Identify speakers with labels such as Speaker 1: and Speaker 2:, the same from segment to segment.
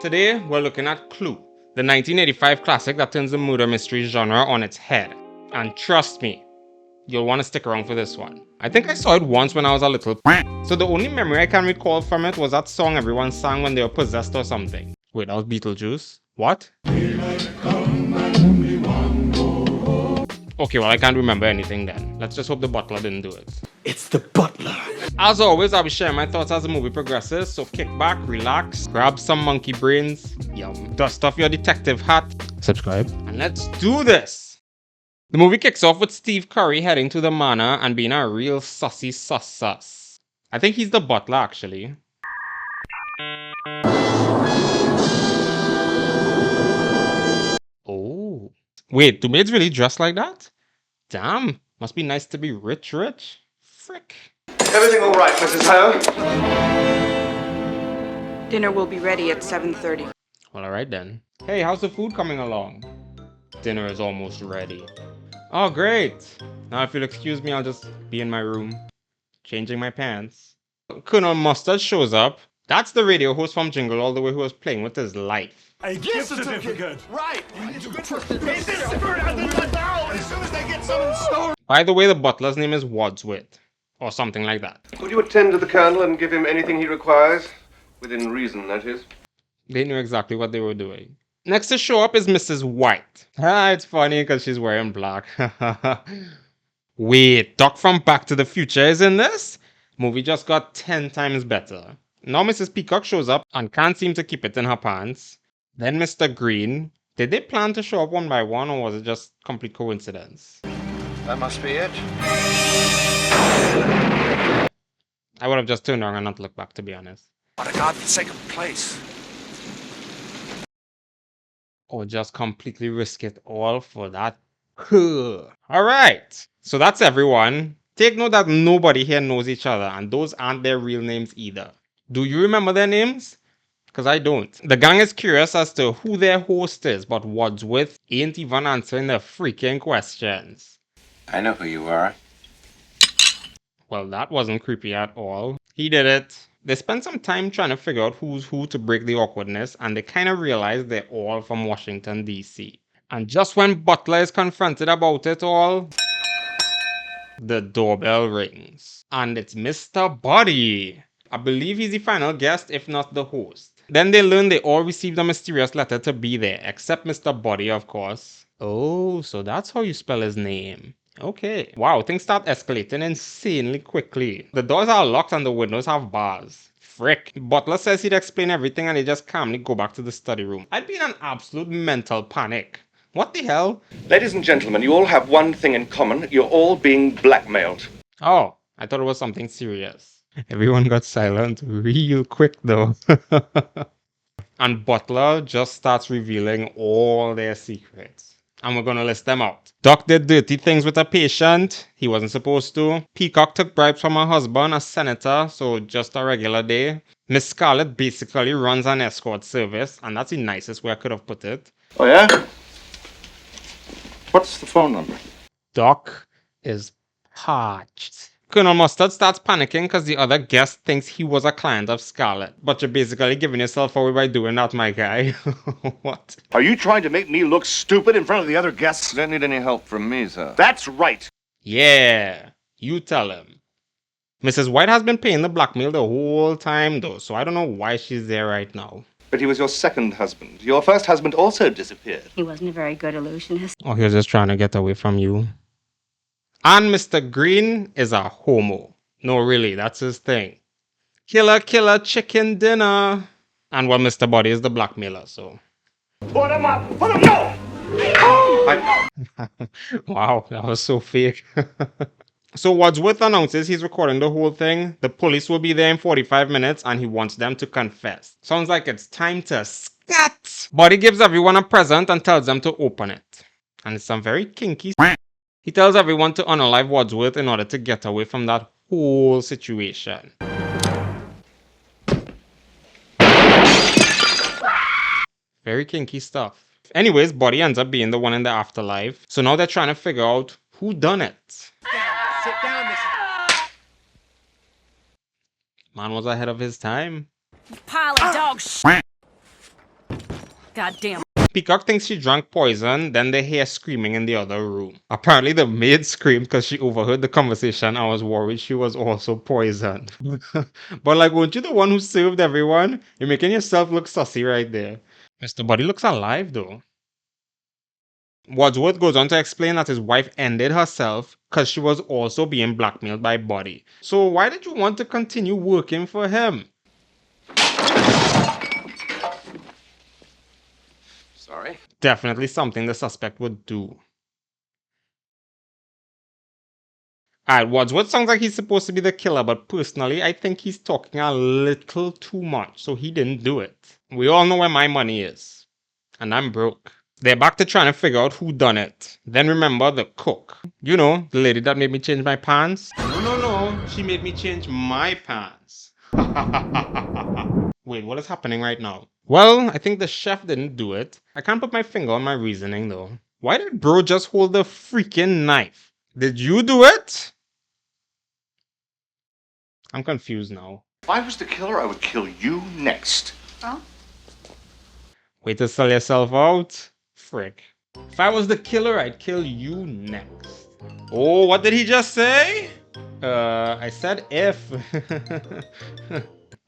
Speaker 1: Today, we're looking at Clue, the 1985 classic that turns the murder mystery genre on its head. And trust me, you'll want to stick around for this one. I think I saw it once when I was a little so the only memory I can recall from it was that song everyone sang when they were possessed or something. Wait, that was Beetlejuice? What? Okay, well I can't remember anything then. Let's just hope the butler didn't do it.
Speaker 2: It's the butler.
Speaker 1: As always, I'll be sharing my thoughts as the movie progresses, so kick back, relax, grab some monkey brains, dust off your detective hat, subscribe, and let's do this! The movie kicks off with Steve Curry heading to the manor and being a real sussy sus. I think he's the butler actually. Oh. Wait, do maids really dress like that? Damn, must be nice to be rich. Frick.
Speaker 3: Everything all right, Mrs. Ho?
Speaker 4: Dinner will be ready at 7:30.
Speaker 1: Well, alright then. Hey, how's the food coming along? Dinner is almost ready. Oh, great. Now if you'll excuse me, I'll just be in my room, changing my pants. Colonel Mustard shows up. That's the radio host from Jingle All the Way who was playing with his life.
Speaker 2: A gift certificate.
Speaker 3: Right. As soon as they get some in store.
Speaker 1: By the way, the butler's name is Wadsworth, or something like that.
Speaker 3: Would you attend to the Colonel and give him anything he requires? Within reason, that is.
Speaker 1: They knew exactly what they were doing. Next to show up is Mrs. White. It's funny because she's wearing black. Wait, Doc from Back to the Future is in this? Movie just got 10 times better. Now Mrs. Peacock shows up and can't seem to keep it in her pants. Then Mr. Green. Did they plan to show up one by one or was it just complete coincidence?
Speaker 3: That must be it.
Speaker 1: I would have just turned around and not looked back, to be honest.
Speaker 3: What a godforsaken place.
Speaker 1: Or just completely risk it all for that. Alright, so that's everyone. Take note that nobody here knows each other and those aren't their real names either. Do you remember their names? Because I don't. The gang is curious as to who their host is, but Wadsworth ain't even answering the freaking questions.
Speaker 5: I know who you are.
Speaker 1: Well, that wasn't creepy at all. He did it. They spent some time trying to figure out who's who to break the awkwardness, and they kind of realized they're all from Washington, D.C. And just when Butler is confronted about it all, the doorbell rings. And it's Mr. Body. I believe he's the final guest, if not the host. Then they learn they all received a mysterious letter to be there, except Mr. Body, of course. Oh, so that's how you spell his name. Okay. Wow, things start escalating insanely quickly. The doors are locked and the windows have bars. Frick. Butler says he'd explain everything and they just calmly go back to the study room. I'd be in an absolute mental panic. What the hell?
Speaker 3: Ladies and gentlemen, you all have one thing in common. You're all being blackmailed.
Speaker 1: Oh, I thought it was something serious. Everyone got silent real quick though. And Butler just starts revealing all their secrets. And we're gonna list them out. Doc did dirty things with a patient he wasn't supposed to. Peacock took bribes from her husband, a senator, so just a regular day. Miss Scarlet basically runs an escort service, and that's the nicest way I could have put it.
Speaker 5: Oh, yeah? What's the phone number?
Speaker 1: Doc is parched. Colonel Mustard starts panicking because the other guest thinks he was a client of Scarlet. But you're basically giving yourself away by doing that, my guy. What?
Speaker 5: Are you trying to make me look stupid in front of the other guests?
Speaker 3: Don't need any help from me, sir.
Speaker 5: That's right.
Speaker 1: Yeah, you tell him. Mrs. White has been paying the blackmail the whole time though, so I don't know why she's there right now.
Speaker 3: But he was your second husband. Your first husband also disappeared.
Speaker 6: He wasn't a very good illusionist.
Speaker 1: Or he was just trying to get away from you. And Mr. Green is a homo. No, really, that's his thing. Killer, chicken dinner. And well, Mr. Body is the blackmailer, so.
Speaker 3: Put him up! Put him no!
Speaker 1: Wow, that was so fake. So Wadsworth announces he's recording the whole thing. The police will be there in 45 minutes and he wants them to confess. Sounds like it's time to scat. Body gives everyone a present and tells them to open it. And it's some very kinky. He tells everyone to unalive Wadsworth in order to get away from that whole situation. Very kinky stuff. Anyways, Body ends up being the one in the afterlife. So now they're trying to figure out who done it.
Speaker 3: Sit down, Mr.
Speaker 1: Man was ahead of his time.
Speaker 6: Pile of dog shit.
Speaker 4: Goddamn.
Speaker 1: Peacock thinks she drank poison, then they hear screaming in the other room. Apparently the maid screamed because she overheard the conversation and was worried she was also poisoned. But like, weren't you the one who served everyone? You're making yourself look sussy right there. Mr. Buddy looks alive though. Wadsworth goes on to explain that his wife ended herself because she was also being blackmailed by Buddy. So why did you want to continue working for him?
Speaker 3: Sorry.
Speaker 1: Definitely something the suspect would do. Alright, Wadsworth sounds like he's supposed to be the killer, but personally, I think he's talking a little too much, so he didn't do it. We all know where my money is. And I'm broke. They're back to trying to figure out who done it. Then remember the cook. You know, the lady that made me change my pants? No. She made me change my pants. Wait, what is happening right now? Well, I think the chef didn't do it. I can't put my finger on my reasoning though. Why did bro just hold the freaking knife? Did you do it? I'm confused now.
Speaker 5: If I was the killer, I would kill you next.
Speaker 6: Oh?
Speaker 1: Wait to sell yourself out? Frick. If I was the killer, I'd kill you next. Oh, what did he just say? I said if.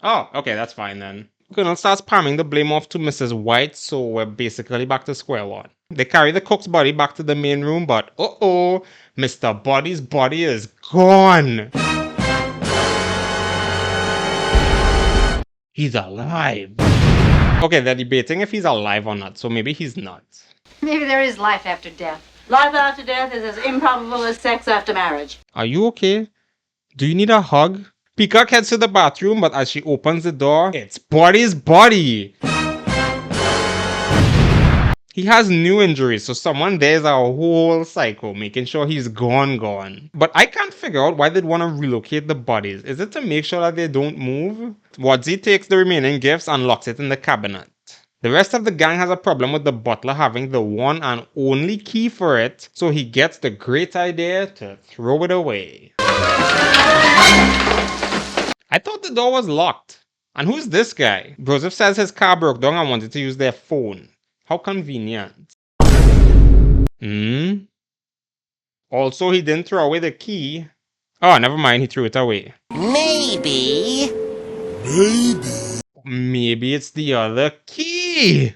Speaker 1: Oh, okay, that's fine then. Colonel starts palming the blame off to Mrs. White, so we're basically back to square one. They carry the cook's body back to the main room, but uh-oh, Mr. Buddy's body is gone. He's alive. Okay, they're debating if he's alive or not, so maybe he's not.
Speaker 6: Maybe there is life after death.
Speaker 7: Life after death is as improbable as sex after marriage.
Speaker 1: Are you okay? Do you need a hug? Peacock heads to the bathroom, but as she opens the door, it's Buddy's body. He has new injuries, so someone there's a whole psycho making sure he's gone. But I can't figure out why they'd want to relocate the bodies. Is it to make sure that they don't move? Wadsy takes the remaining gifts and locks it in the cabinet. The rest of the gang has a problem with the butler having the one and only key for it, so he gets the great idea to throw it away. I thought the door was locked. And who's this guy? Joseph says his car broke down and wanted to use their phone. How convenient. Also, he didn't throw away the key. Oh, never mind, he threw it away.
Speaker 8: Maybe
Speaker 1: Maybe it's the other key.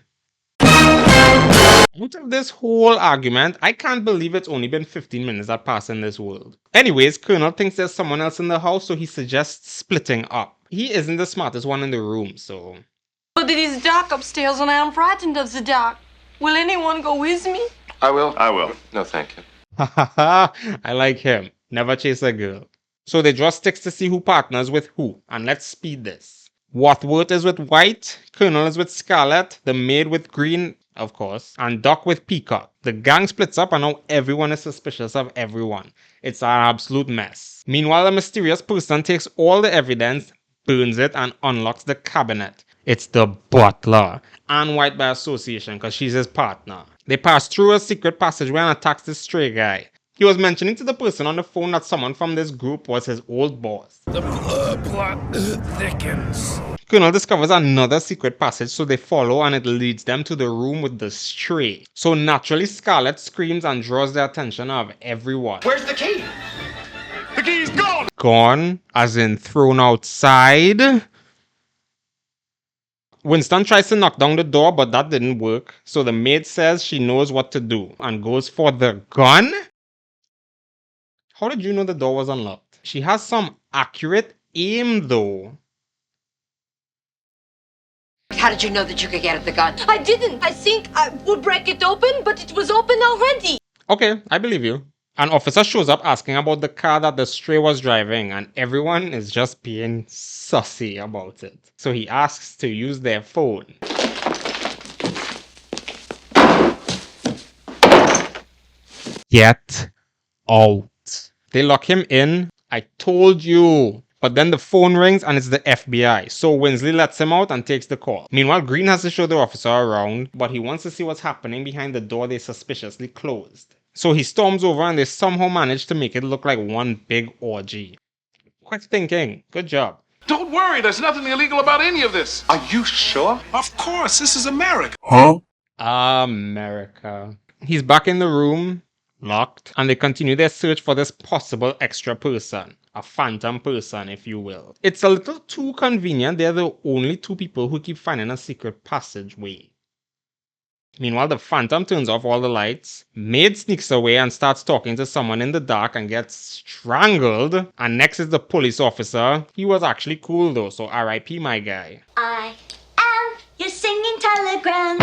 Speaker 1: Out of this whole argument, I can't believe it's only been 15 minutes that passed in this world. Anyways, Colonel thinks there's someone else in the house, so he suggests splitting up. He isn't the smartest one in the room, so...
Speaker 7: But it is dark upstairs and I am frightened of the dark. Will anyone go with me?
Speaker 3: I will.
Speaker 5: I will.
Speaker 3: No, thank you.
Speaker 1: I like him. Never chase a girl. So they draw sticks to see who partners with who. And let's speed this. Wadsworth is with White, Colonel is with Scarlet, the maid with Green, of course, and Doc with Peacock. The gang splits up and now everyone is suspicious of everyone. It's an absolute mess. Meanwhile, a mysterious person takes all the evidence, burns it, and unlocks the cabinet. It's the butler, and White by association because she's his partner. They pass through a secret passageway and attacks this stray guy. He was mentioning to the person on the phone that someone from this group was his old boss.
Speaker 2: The plot thickens.
Speaker 1: Colonel discovers another secret passage, so they follow and it leads them to the room with the stray. So naturally Scarlet screams and draws the attention of everyone.
Speaker 2: Where's the key? The key's gone!
Speaker 1: Gone, as in thrown outside. Winston tries to knock down the door, but that didn't work. So the maid says she knows what to do and goes for the gun? How did you know the door was unlocked? She has some accurate aim though.
Speaker 8: How did you know that you could get at the gun?
Speaker 7: I didn't. I think I would break it open, but it was open already.
Speaker 1: Okay, I believe you. An officer shows up asking about the car that the stray was driving and everyone is just being sussy about it. So he asks to use their phone. Get out. They lock him in. I told you. But then the phone rings and it's the FBI. So Winsley lets him out and takes the call. Meanwhile, Green has to show the officer around, but he wants to see what's happening behind the door they suspiciously closed. So he storms over and they somehow manage to make it look like one big orgy. Quick thinking. Good job.
Speaker 2: Don't worry, there's nothing illegal about any of this.
Speaker 5: Are you sure?
Speaker 2: Of course, this is America.
Speaker 1: America. He's back in the room, locked, and they continue their search for this possible extra person. A phantom person, if you will. It's a little too convenient. They're the only two people who keep finding a secret passageway. Meanwhile, the phantom turns off all the lights. Maid sneaks away and starts talking to someone in the dark and gets strangled. And next is the police officer. He was actually cool though, so RIP my guy.
Speaker 9: I am your singing telegram.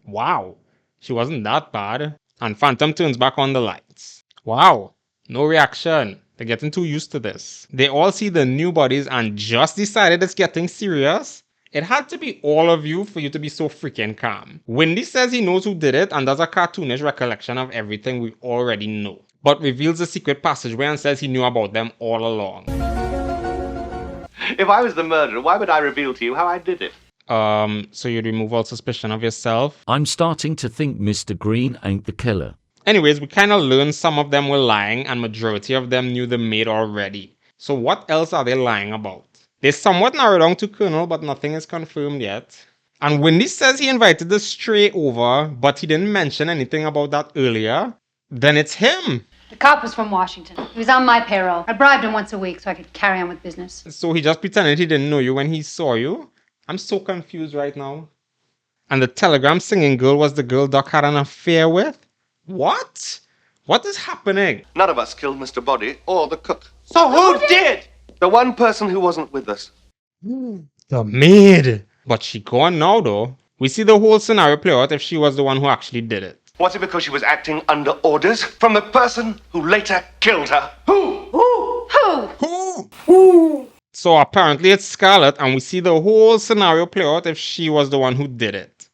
Speaker 1: Wow, she wasn't that bad. And Phantom turns back on the lights. Wow, no reaction. They're getting too used to this. They all see the new bodies and just decided it's getting serious. It had to be all of you for you to be so freaking calm. Wendy says he knows who did it and does a cartoonish recollection of everything we already know, but reveals the secret passageway and says he knew about them all along.
Speaker 3: If I was the murderer, why would I reveal to you how I did it?
Speaker 1: So you'd remove all suspicion of yourself?
Speaker 10: I'm starting to think Mr. Green ain't the killer.
Speaker 1: Anyways, we kind of learned some of them were lying and majority of them knew the maid already. So what else are they lying about? They somewhat narrow down to Colonel, but nothing is confirmed yet. And Wendy says he invited the stray over, but he didn't mention anything about that earlier. Then it's him.
Speaker 6: The cop was from Washington. He was on my payroll. I bribed him once a week so I could carry on with business.
Speaker 1: So he just pretended he didn't know you when he saw you? I'm so confused right now. And the telegram singing girl was the girl Doc had an affair with? What? What is happening?
Speaker 3: None of us killed Mr. Body or the cook.
Speaker 8: So who did?
Speaker 3: The one person who wasn't with us.
Speaker 1: The maid. But she gone now though. We see the whole scenario play out if she was the one who actually did it.
Speaker 3: Was it because she was acting under orders from the person who later killed her? Who?
Speaker 1: So apparently it's Scarlett and we see the whole scenario play out if she was the one who did it.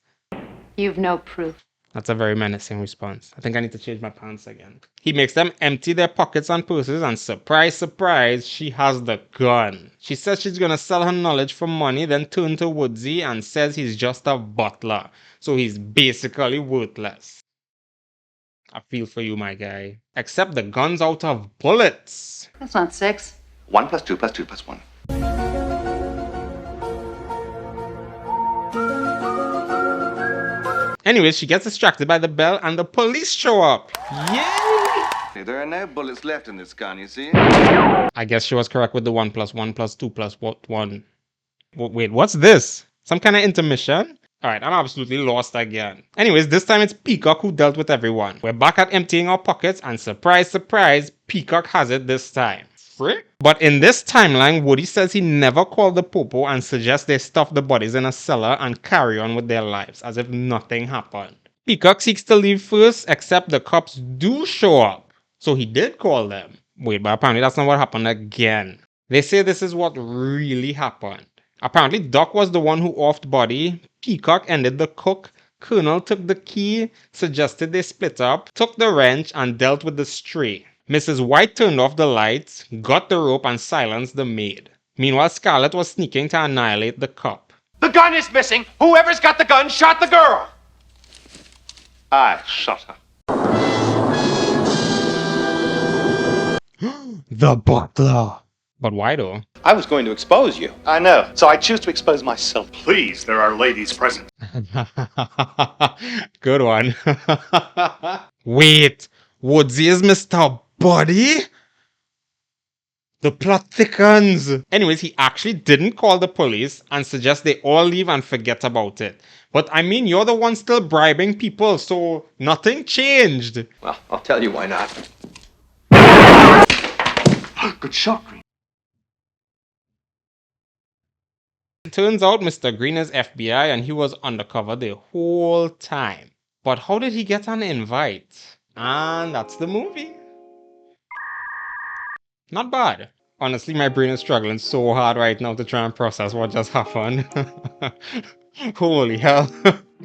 Speaker 6: You've no proof.
Speaker 1: That's a very menacing response. I think I need to change my pants again. He makes them empty their pockets and purses and surprise, surprise, she has the gun. She says she's gonna sell her knowledge for money, then turn to Woodsy and says he's just a butler. So he's basically worthless. I feel for you, my guy. Except the gun's out of bullets.
Speaker 6: That's not 6.
Speaker 5: 1 + 2 + 2 + 1.
Speaker 1: Anyways, she gets distracted by the bell and the police show up. Yay!
Speaker 5: There are no bullets left in this gun, you see?
Speaker 1: I guess she was correct with the 1 + 1 + 2 + 1. Wait, what's this? Some kind of intermission? Alright, I'm absolutely lost again. Anyways, this time it's Peacock who dealt with everyone. We're back at emptying our pockets and surprise, surprise, Peacock has it this time. Frick? But in this timeline, Woody says he never called the popo and suggests they stuff the bodies in a cellar and carry on with their lives as if nothing happened. Peacock seeks to leave first, except the cops do show up. So he did call them. Wait, but apparently that's not what happened again. They say this is what really happened. Apparently Doc was the one who offed Body, Peacock ended the cook, Colonel took the key, suggested they split up, took the wrench and dealt with the stray. Mrs. White turned off the lights, got the rope and silenced the maid. Meanwhile, Scarlett was sneaking to annihilate the cop.
Speaker 2: The gun is missing. Whoever's got the gun shot the girl.
Speaker 5: I shot her.
Speaker 1: The butler. But why though?
Speaker 5: I was going to expose you. I know, so I choose to expose myself.
Speaker 2: Please, there are ladies present.
Speaker 1: Good one. Wait, Woodsy is Mr. Body? The plot thickens. Anyways, he actually didn't call the police and suggests they all leave and forget about it. But I mean, you're the one still bribing people, so nothing changed.
Speaker 3: Well, I'll tell you why not.
Speaker 5: Good shot, Green.
Speaker 1: It turns out Mr. Green is FBI and he was undercover the whole time. But how did he get an invite? And that's the movie. Not bad. Honestly, my brain is struggling so hard right now to try and process what just happened. Holy hell.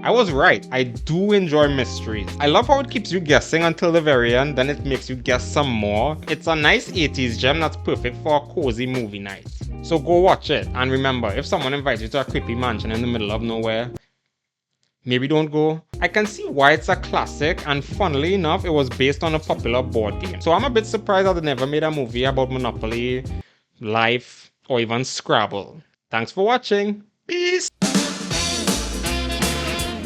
Speaker 1: I was right. I do enjoy mysteries. I love how it keeps you guessing until the very end, then it makes you guess some more. It's a nice 80s gem that's perfect for a cozy movie night. So go watch it. And remember, if someone invites you to a creepy mansion in the middle of nowhere, maybe don't go. I can see why it's a classic, and funnily enough, it was based on a popular board game. So I'm a bit surprised that they never made a movie about Monopoly, life, or even Scrabble. Thanks for watching. Peace!